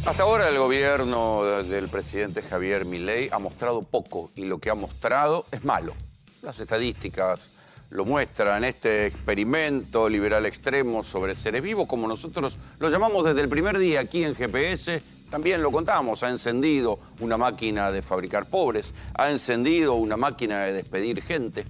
Hasta ahora el gobierno del presidente Javier Milei ha mostrado poco y lo que ha mostrado es malo. Las estadísticas lo muestran. Este experimento liberal extremo sobre seres vivos, como nosotros lo llamamos desde el primer día aquí en GPS, también lo contamos. Ha encendido una máquina de fabricar pobres, ha encendido una máquina de despedir gente.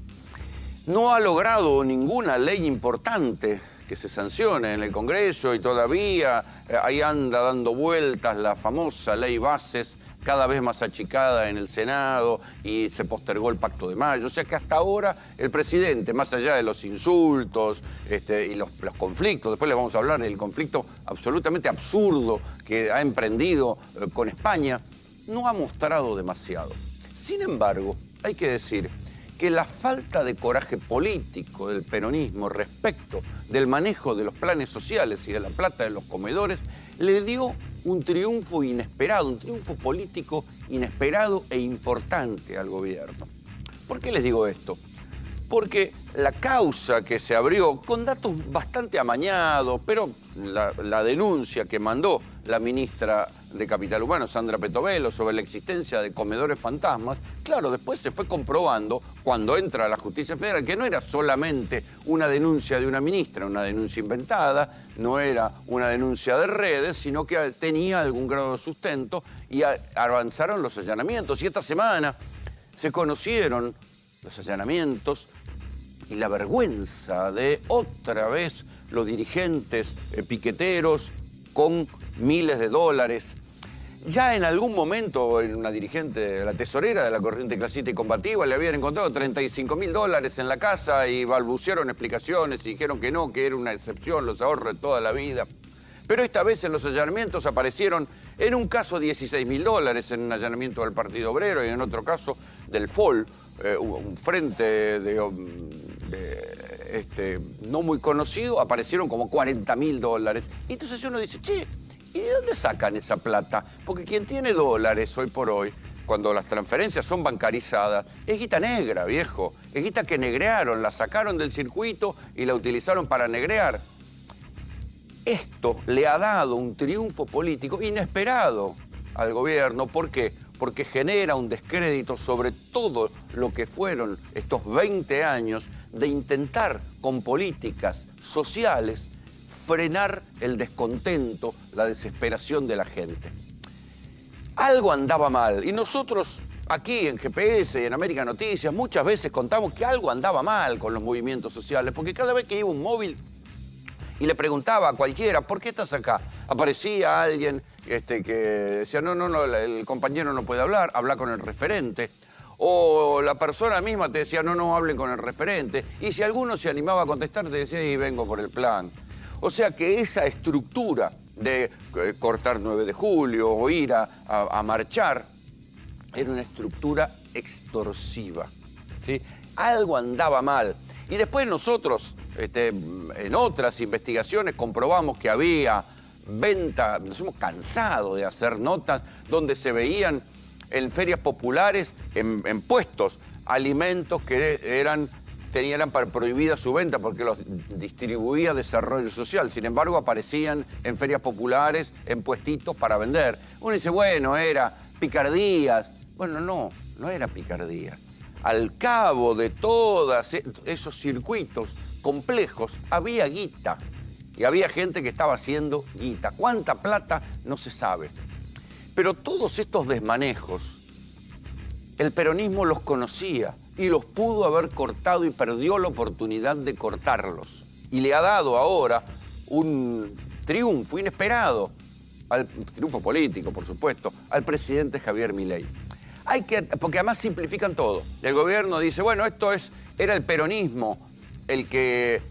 No ha logrado ninguna ley importante que se sancione en el Congreso y todavía ahí anda dando vueltas la famosa ley Bases, cada vez más achicada en el Senado, y se postergó el Pacto de Mayo. O sea que hasta ahora el presidente, más allá de los insultos y los conflictos, después les vamos a hablar del conflicto absolutamente absurdo que ha emprendido con España, no ha mostrado demasiado. Sin embargo, hay que decir que la falta de coraje político del peronismo respecto del manejo de los planes sociales y de la plata de los comedores le dio un triunfo inesperado, un triunfo político inesperado e importante al gobierno. ¿Por qué les digo esto? Porque la causa que se abrió, con datos bastante amañados, pero la denuncia que mandó la ministra de Capital Humano, Sandra Petovelo, sobre la existencia de comedores fantasmas, claro, después se fue comprobando, cuando entra la Justicia Federal, que no era solamente una denuncia de una ministra, una denuncia inventada, no era una denuncia de redes, sino que tenía algún grado de sustento, y avanzaron los allanamientos. Y esta semana se conocieron los allanamientos y la vergüenza de otra vez los dirigentes piqueteros con miles de dólares. Ya en algún momento, en una dirigente, la tesorera de la corriente clasista y combativa, le habían encontrado $35.000 en la casa y balbucearon explicaciones y dijeron que no, que era una excepción, los ahorros de toda la vida. Pero esta vez en los allanamientos aparecieron, en un caso, $16.000 en un allanamiento del Partido Obrero y en otro caso del FOL, un frente no muy conocido, aparecieron como $40.000. Y entonces uno dice, che, ¿y de dónde sacan esa plata? Porque quien tiene dólares hoy por hoy, cuando las transferencias son bancarizadas, es guita negra, viejo. Es guita que negrearon, la sacaron del circuito y la utilizaron para negrear. Esto le ha dado un triunfo político inesperado al gobierno. ¿Por qué? Porque genera un descrédito sobre todo lo que fueron estos 20 años de intentar con políticas sociales frenar el descontento, la desesperación de la gente. Algo andaba mal y nosotros aquí en GPS y en América Noticias muchas veces contamos que algo andaba mal con los movimientos sociales, porque cada vez que iba un móvil y le preguntaba a cualquiera, ¿por qué estás acá? Aparecía alguien que decía, no, el compañero no puede hablar, habla con el referente. O la persona misma te decía, no hablen con el referente. Y si alguno se animaba a contestar, te decía, y vengo por el plan. O sea que esa estructura de cortar 9 de julio o ir a marchar era una estructura extorsiva, ¿sí? Algo andaba mal. Y después nosotros, en otras investigaciones, comprobamos que había venta, nos hemos cansado de hacer notas donde se veían en ferias populares, en puestos, alimentos que tenían prohibida su venta porque los distribuía Desarrollo Social. Sin embargo, aparecían en ferias populares, en puestitos para vender. Uno dice, bueno, era picardías. Bueno, no era picardía. Al cabo de todos esos circuitos complejos, había guita. Y había gente que estaba haciendo guita. ¿Cuánta plata? No se sabe. Pero todos estos desmanejos, el peronismo los conocía y los pudo haber cortado y perdió la oportunidad de cortarlos. Y le ha dado ahora un triunfo inesperado, triunfo político, por supuesto, al presidente Javier Milei. Porque además simplifican todo. El gobierno dice, bueno, era el peronismo el que...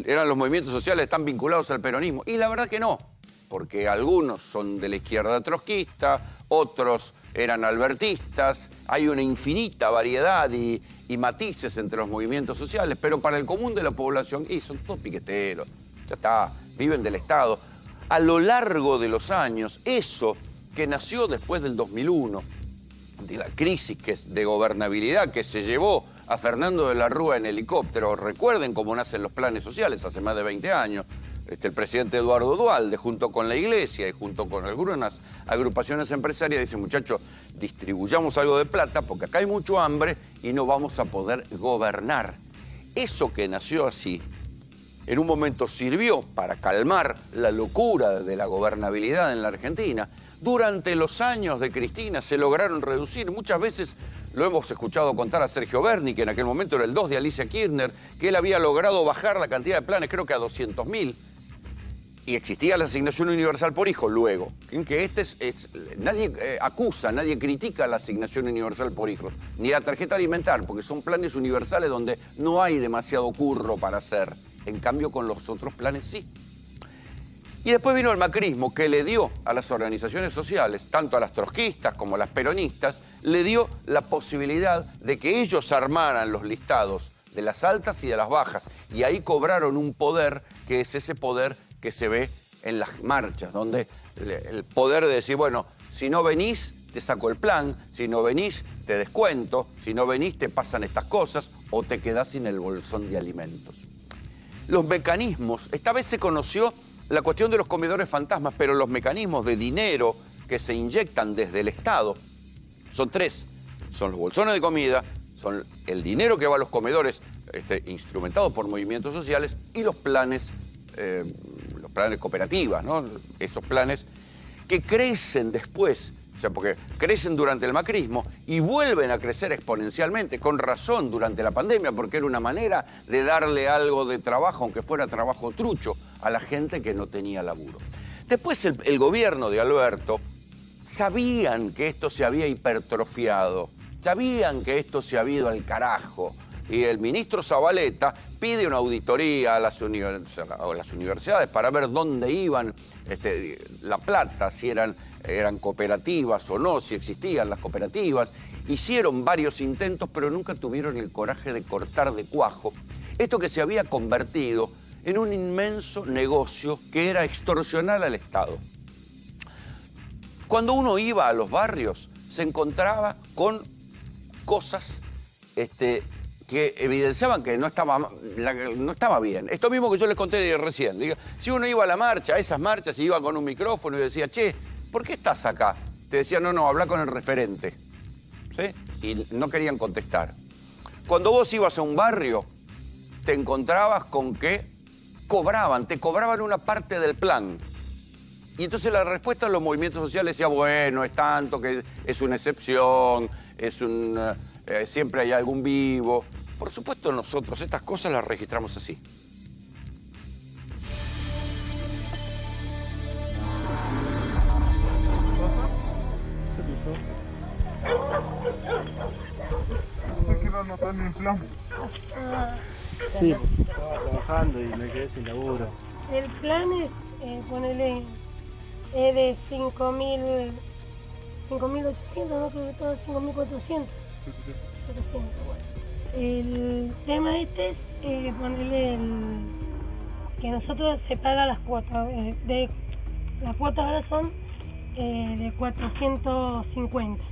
eran los movimientos sociales están vinculados al peronismo. Y la verdad que no, porque algunos son de la izquierda trotskista, otros eran albertistas, hay una infinita variedad y matices entre los movimientos sociales, pero para el común de la población, son todos piqueteros, ya está, viven del Estado. A lo largo de los años, eso que nació después del 2001, de la crisis de gobernabilidad que se llevó a Fernando de la Rúa en helicóptero, recuerden cómo nacen los planes sociales hace más de 20 años, el presidente Eduardo Duhalde, junto con la Iglesia y junto con algunas agrupaciones empresarias, dice, muchachos, distribuyamos algo de plata porque acá hay mucho hambre y no vamos a poder gobernar. Eso que nació así, en un momento sirvió para calmar la locura de la gobernabilidad en la Argentina. Durante los años de Cristina se lograron reducir. Muchas veces lo hemos escuchado contar a Sergio Berni, que en aquel momento era el 2 de Alicia Kirchner, que él había logrado bajar la cantidad de planes, creo que a 200.000. Y existía la asignación universal por hijo luego. Que nadie acusa, nadie critica la asignación universal por hijos, ni la tarjeta alimentar, porque son planes universales donde no hay demasiado curro para hacer. En cambio, con los otros planes sí. Y después vino el macrismo, que le dio a las organizaciones sociales, tanto a las trotskistas como a las peronistas, le dio la posibilidad de que ellos armaran los listados de las altas y de las bajas. Y ahí cobraron un poder, que es ese poder que se ve en las marchas, donde el poder de decir, bueno, si no venís, te saco el plan, si no venís, te descuento, si no venís, te pasan estas cosas, o te quedás sin el bolsón de alimentos. Los mecanismos, esta vez se conoció la cuestión de los comedores fantasmas, pero los mecanismos de dinero que se inyectan desde el Estado son tres. Son los bolsones de comida, son el dinero que va a los comedores instrumentados por movimientos sociales y los planes cooperativas, ¿no? Estos planes que crecen después, o sea, porque crecen durante el macrismo y vuelven a crecer exponencialmente, con razón, durante la pandemia, porque era una manera de darle algo de trabajo, aunque fuera trabajo trucho, a la gente que no tenía laburo. Después el gobierno de Alberto sabían que esto se había hipertrofiado, sabían que esto se había ido al carajo. Y el ministro Zabaleta pide una auditoría a las universidades para ver dónde iban la plata, si eran cooperativas o no, si existían las cooperativas. Hicieron varios intentos, pero nunca tuvieron el coraje de cortar de cuajo esto que se había convertido en un inmenso negocio que era extorsionar al Estado. Cuando uno iba a los barrios, se encontraba con cosas que evidenciaban que no estaba bien. Esto mismo que yo les conté recién. Si uno iba a la marcha, a esas marchas, y iba con un micrófono y decía, che, ¿por qué estás acá? Te decía, no, habla con el referente. ¿Sí? Y no querían contestar. Cuando vos ibas a un barrio, te encontrabas con que te cobraban una parte del plan. Y entonces la respuesta de los movimientos sociales decía, bueno, es tanto, que es una excepción, siempre hay algún vivo. Por supuesto, nosotros estas cosas las registramos así. ¿Por qué no anotan el plan? Sí, estaba trabajando y me quedé sin laburo. El plan es, ponele, es de 5.800, no creo que todo 5.400. 700, bueno. El tema es, ponerle que nosotros se paga las cuotas. Las cuotas ahora son de 450.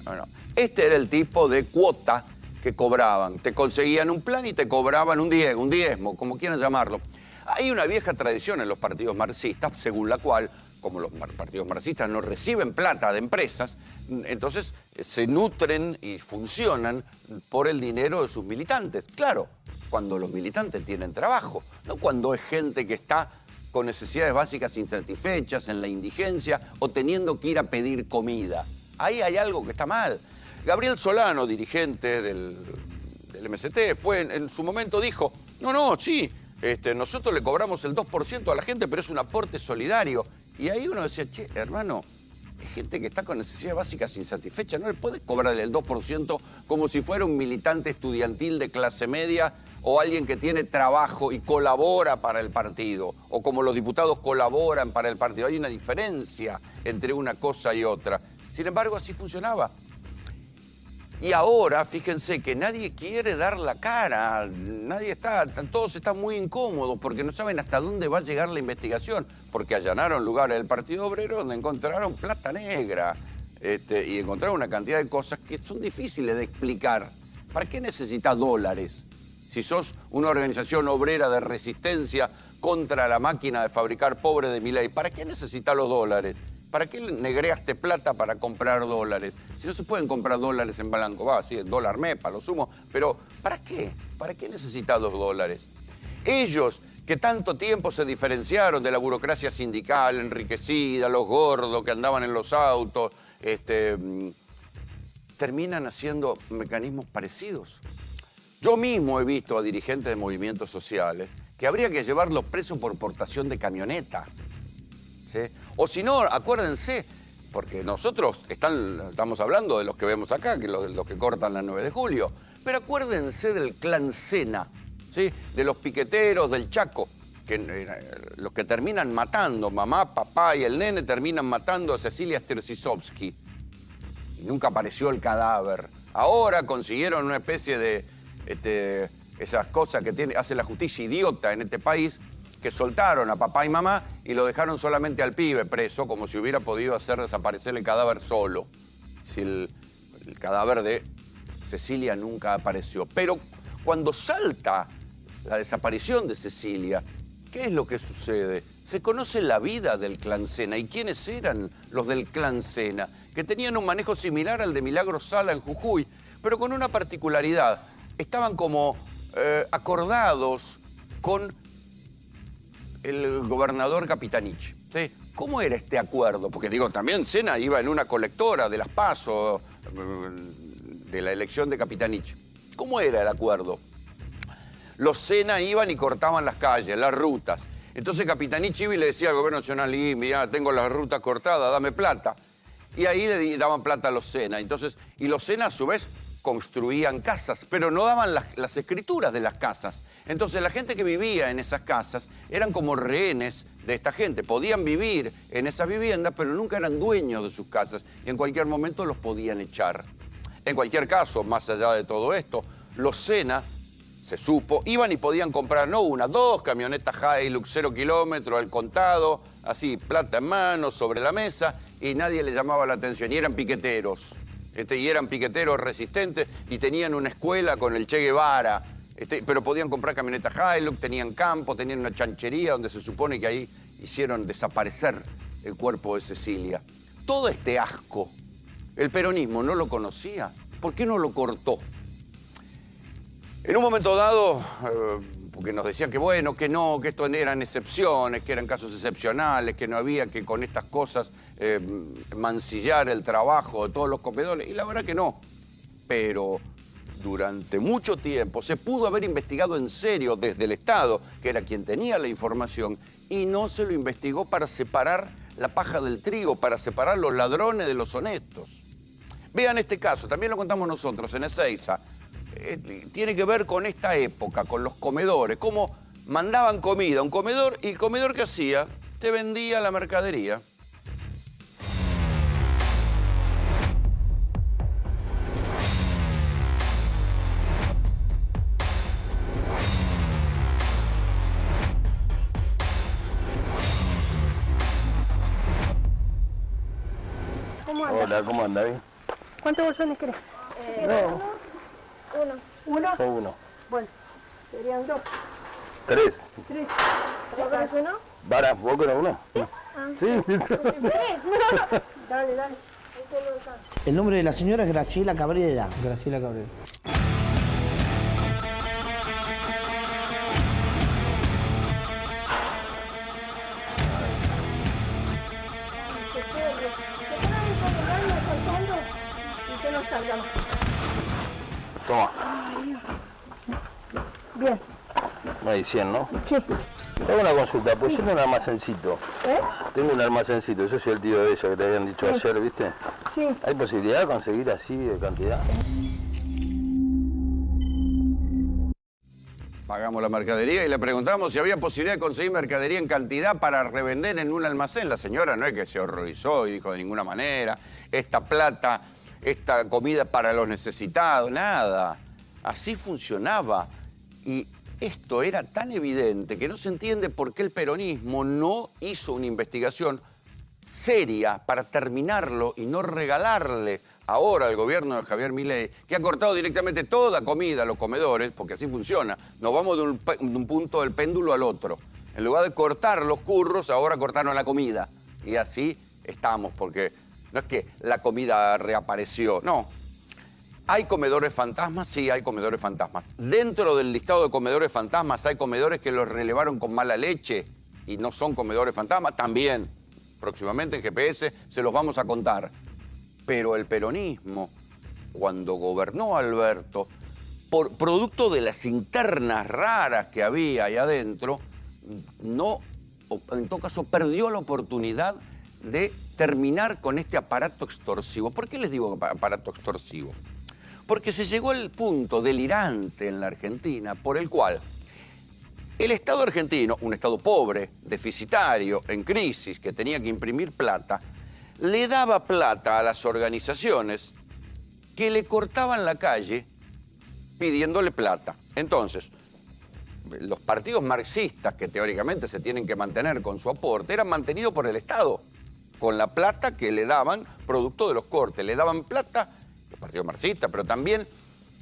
Bueno, este era el tipo de cuota que cobraban. Te conseguían un plan y te cobraban un diezmo, como quieran llamarlo. Hay una vieja tradición en los partidos marxistas, según la cual, como los partidos marxistas no reciben plata de empresas, entonces se nutren y funcionan por el dinero de sus militantes. Claro, cuando los militantes tienen trabajo, no cuando es gente que está con necesidades básicas insatisfechas, en la indigencia o teniendo que ir a pedir comida. Ahí hay algo que está mal. Gabriel Solano, dirigente del MST, en su momento dijo, sí, nosotros le cobramos el 2% a la gente, pero es un aporte solidario. Y ahí uno decía, che, hermano, es gente que está con necesidades básicas insatisfechas, no le podés cobrar el 2% como si fuera un militante estudiantil de clase media o alguien que tiene trabajo y colabora para el partido, o como los diputados colaboran para el partido. Hay una diferencia entre una cosa y otra. Sin embargo, así funcionaba. Y ahora, fíjense que nadie quiere dar la cara, todos están muy incómodos porque no saben hasta dónde va a llegar la investigación, porque allanaron lugares del Partido Obrero donde encontraron plata negra y encontraron una cantidad de cosas que son difíciles de explicar. ¿Para qué necesitas dólares? Si sos una organización obrera de resistencia contra la máquina de fabricar pobre de Milei. ¿Para qué necesita los dólares? ¿Para qué negreaste plata para comprar dólares? Si no se pueden comprar dólares en blanco, va, sí, el dólar MEPA, lo sumo, pero ¿para qué? ¿Para qué necesitas los dólares? Ellos, que tanto tiempo se diferenciaron de la burocracia sindical enriquecida, los gordos que andaban en los autos, terminan haciendo mecanismos parecidos. Yo mismo he visto a dirigentes de movimientos sociales que habría que llevarlos presos por portación de camioneta. ¿Sí? O si no, acuérdense, porque nosotros estamos hablando de los que vemos acá, que los que cortan la 9 de julio, pero acuérdense del clan Sena, ¿sí? De los piqueteros del Chaco, los que terminan matando, mamá, papá y el nene terminan matando a Cecilia Stercisovsky. Y nunca apareció el cadáver. Ahora consiguieron una especie de esas cosas que hace la justicia idiota en este país, que soltaron a papá y mamá y lo dejaron solamente al pibe preso, como si hubiera podido hacer desaparecer el cadáver solo. Si el cadáver de Cecilia nunca apareció. Pero cuando salta la desaparición de Cecilia, ¿qué es lo que sucede? Se conoce la vida del clan Sena. ¿Y quiénes eran los del clan Sena? Que tenían un manejo similar al de Milagro Sala en Jujuy, pero con una particularidad. Estaban como acordados con el gobernador Capitanich. ¿Sí? ¿Cómo era este acuerdo? Porque digo, también Sena iba en una colectora de las PASO, de la elección de Capitanich. ¿Cómo era el acuerdo? Los Sena iban y cortaban las calles, las rutas. Entonces Capitanich iba y le decía al gobierno nacional, mira, tengo las rutas cortadas, dame plata. Y ahí le daban plata a los Sena. Entonces, y los Sena a su vez construían casas, pero no daban las escrituras de las casas. Entonces la gente que vivía en esas casas eran como rehenes de esta gente. Podían vivir en esas viviendas, pero nunca eran dueños de sus casas. Y en cualquier momento los podían echar. En cualquier caso, más allá de todo esto, los Sena, se supo, iban y podían comprar no una, dos camionetas Hilux 0 kilómetros al contado, así, plata en mano, sobre la mesa, y nadie les llamaba la atención. Y eran piqueteros. Y eran piqueteros resistentes y tenían una escuela con el Che Guevara, pero podían comprar camionetas Hilux, tenían campo, tenían una chanchería donde se supone que ahí hicieron desaparecer el cuerpo de Cecilia. Todo este asco, el peronismo no lo conocía. ¿Por qué no lo cortó? En un momento dado, porque nos decían que bueno, que no, que esto eran excepciones, que eran casos excepcionales, que no había que con estas cosas mancillar el trabajo de todos los comedores, y la verdad que no. Pero durante mucho tiempo se pudo haber investigado en serio desde el Estado, que era quien tenía la información, y no se lo investigó para separar la paja del trigo, para separar los ladrones de los honestos. Vean este caso, también lo contamos nosotros en Ezeiza. Tiene que ver con esta época, con los comedores, cómo mandaban comida a un comedor y el comedor que hacía, te vendía la mercadería. ¿Cómo anda? Hola, ¿cómo anda? ¿Bien? ¿Cuántos bolsones querés? No. ¿Uno? Son uno. Bueno, serían dos. Tres. Tres. ¿Vos querés uno? ¿Vara, vos querés uno? Sí. Dale, dale. El nombre de la señora es Graciela Cabrera. Graciela Cabrera. Y que no salga más. Toma. Bien. No hay 100, ¿no? Sí. Tengo una consulta, pues yo tengo un almacencito. ¿Eh? Tengo un almacencito, yo soy el tío de ella que te habían dicho ayer, ¿viste? Sí. ¿Hay posibilidad de conseguir así de cantidad? Pagamos la mercadería y le preguntamos si había posibilidad de conseguir mercadería en cantidad para revender en un almacén. La señora no es que se horrorizó y dijo de ninguna manera, esta plata, esta comida para los necesitados, nada. Así funcionaba. Y esto era tan evidente que no se entiende por qué el peronismo no hizo una investigación seria para terminarlo y no regalarle ahora al gobierno de Javier Milei, que ha cortado directamente toda comida a los comedores, porque así funciona. Nos vamos de un punto del péndulo al otro. En lugar de cortar los curros, ahora cortaron la comida. Y así estamos, porque no es que la comida reapareció, no. ¿Hay comedores fantasmas? Sí, hay comedores fantasmas. Dentro del listado de comedores fantasmas hay comedores que los relevaron con mala leche y no son comedores fantasmas. También, próximamente en GPS se los vamos a contar. Pero el peronismo, cuando gobernó Alberto, por producto de las internas raras que había ahí adentro, no, en todo caso, perdió la oportunidad de terminar con este aparato extorsivo. ¿Por qué les digo aparato extorsivo? Porque se llegó al punto delirante en la Argentina por el cual el Estado argentino, un Estado pobre, deficitario, en crisis, que tenía que imprimir plata, le daba plata a las organizaciones que le cortaban la calle pidiéndole plata. Entonces, los partidos marxistas, que teóricamente se tienen que mantener con su aporte, eran mantenidos por el Estado, con la plata que le daban producto de los cortes. Le daban plata los partidos marxistas, pero también,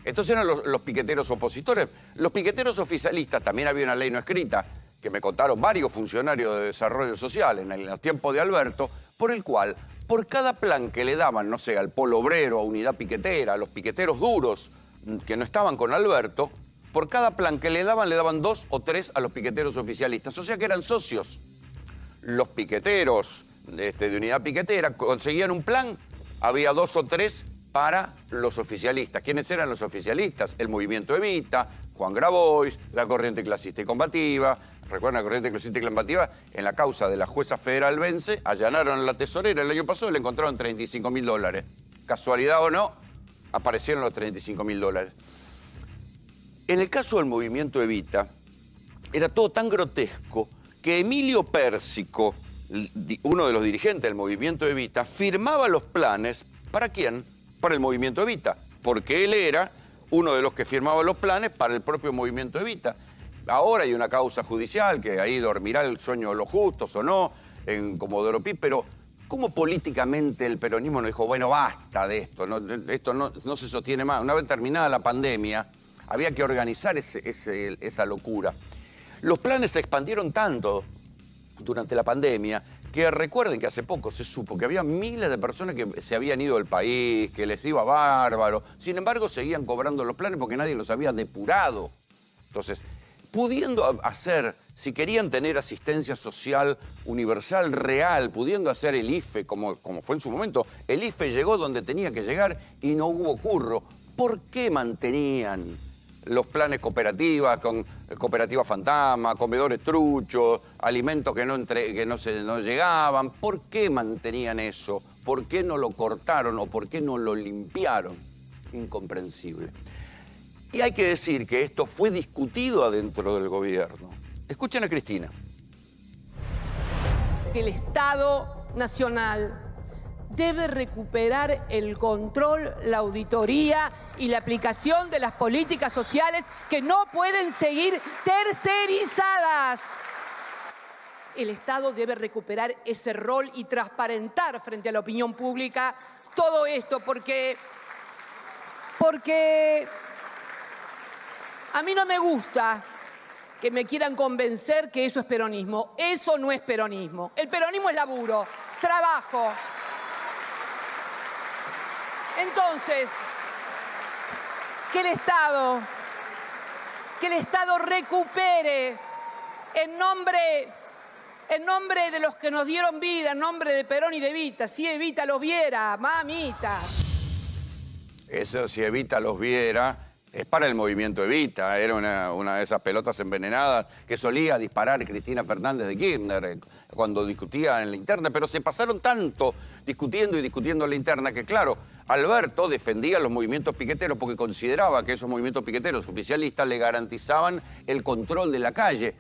estos eran los piqueteros opositores. Los piqueteros oficialistas, también había una ley no escrita, que me contaron varios funcionarios de desarrollo social en los tiempos de Alberto, por el cual, por cada plan que le daban, no sé, al Polo Obrero, a Unidad Piquetera, a los piqueteros duros que no estaban con Alberto, por cada plan que le daban 2 o 3 a los piqueteros oficialistas. O sea que eran socios. Los piqueteros de Unidad Piquetera conseguían un plan, había 2 o 3 para los oficialistas. ¿Quiénes eran los oficialistas? El Movimiento Evita, Juan Grabois, la Corriente Clasista y Combativa. ¿Recuerdan la Corriente Clasista y Combativa? En la causa de la jueza federal Vence, allanaron a la tesorera el año pasado y le encontraron $35.000. Casualidad o no, aparecieron los $35.000. En el caso del Movimiento Evita, era todo tan grotesco que Emilio Pérsico, uno de los dirigentes del Movimiento Evita, firmaba los planes, ¿para quién? Para el Movimiento Evita, porque él era uno de los que firmaba los planes para el propio Movimiento Evita. Ahora hay una causa judicial que ahí dormirá el sueño de los justos o no, en Comodoro Pi, pero ¿cómo políticamente el peronismo no dijo, bueno, basta de esto, esto no se sostiene más? Una vez terminada la pandemia, había que organizar esa locura. Los planes se expandieron tanto durante la pandemia que recuerden que hace poco se supo que había miles de personas que se habían ido del país, que les iba bárbaro. Sin embargo, seguían cobrando los planes porque nadie los había depurado. Entonces, pudiendo hacer, si querían tener asistencia social universal real, pudiendo hacer el IFE, como fue en su momento, el IFE llegó donde tenía que llegar y no hubo curro. ¿Por qué mantenían los planes cooperativas, con cooperativas fantasma, comedores truchos, alimentos que no llegaban? ¿Por qué mantenían eso? ¿Por qué no lo cortaron o por qué no lo limpiaron? Incomprensible. Y hay que decir que esto fue discutido adentro del gobierno. Escuchen a Cristina. El Estado Nacional debe recuperar el control, la auditoría y la aplicación de las políticas sociales que no pueden seguir tercerizadas. El Estado debe recuperar ese rol y transparentar frente a la opinión pública todo esto, porque a mí no me gusta que me quieran convencer que eso es peronismo. Eso no es peronismo. El peronismo es laburo, trabajo. Entonces, que el Estado recupere en nombre de los que nos dieron vida, en nombre de Perón y de Evita. Si Evita los viera, mamita. Eso, si Evita los viera, es para el Movimiento Evita. Era una de esas pelotas envenenadas que solía disparar Cristina Fernández de Kirchner cuando discutía en la interna. Pero se pasaron tanto discutiendo en la interna que, claro, Alberto defendía a los movimientos piqueteros porque consideraba que esos movimientos piqueteros oficialistas le garantizaban el control de la calle.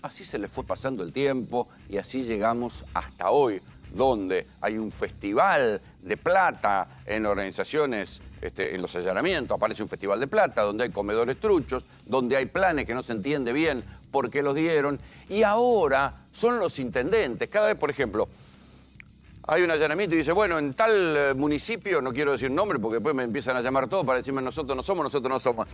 Así se le fue pasando el tiempo y así llegamos hasta hoy, donde hay un festival de plata en organizaciones, en los allanamientos aparece un festival de plata, donde hay comedores truchos, donde hay planes que no se entiende bien por qué los dieron, y ahora son los intendentes. Cada vez, por ejemplo, hay un allanamiento y dice, bueno, en tal municipio, no quiero decir nombre porque después me empiezan a llamar todos para decirme nosotros no somos.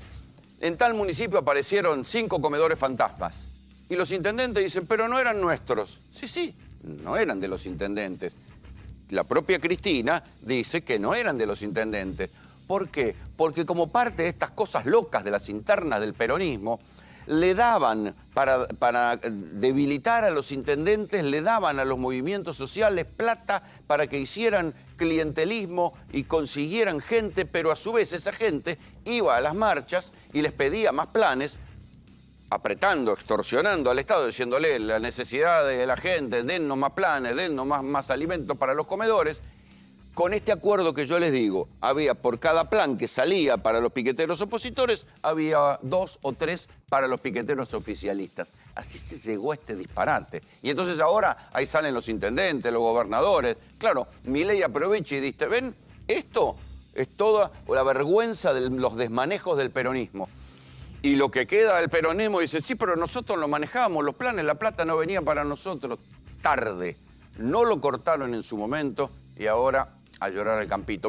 En tal municipio aparecieron 5 comedores fantasmas. Y los intendentes dicen, pero no eran nuestros. Sí, sí, no eran de los intendentes. La propia Cristina dice que no eran de los intendentes. ¿Por qué? Porque como parte de estas cosas locas de las internas del peronismo, le daban, para debilitar a los intendentes, le daban a los movimientos sociales plata para que hicieran clientelismo y consiguieran gente, pero a su vez esa gente iba a las marchas y les pedía más planes, apretando, extorsionando al Estado, diciéndole la necesidad de la gente, dennos más planes, dennos más alimentos para los comedores. Con este acuerdo que yo les digo, había por cada plan que salía para los piqueteros opositores, había 2 o 3 para los piqueteros oficialistas. Así se llegó a este disparate. Y entonces ahora ahí salen los intendentes, los gobernadores. Claro, Milei aprovecha y dice, ven, esto es toda la vergüenza de los desmanejos del peronismo. Y lo que queda del peronismo dice, sí, pero nosotros lo manejábamos, los planes, la plata no venía para nosotros. Tarde. No lo cortaron en su momento y ahora a llorar al campito.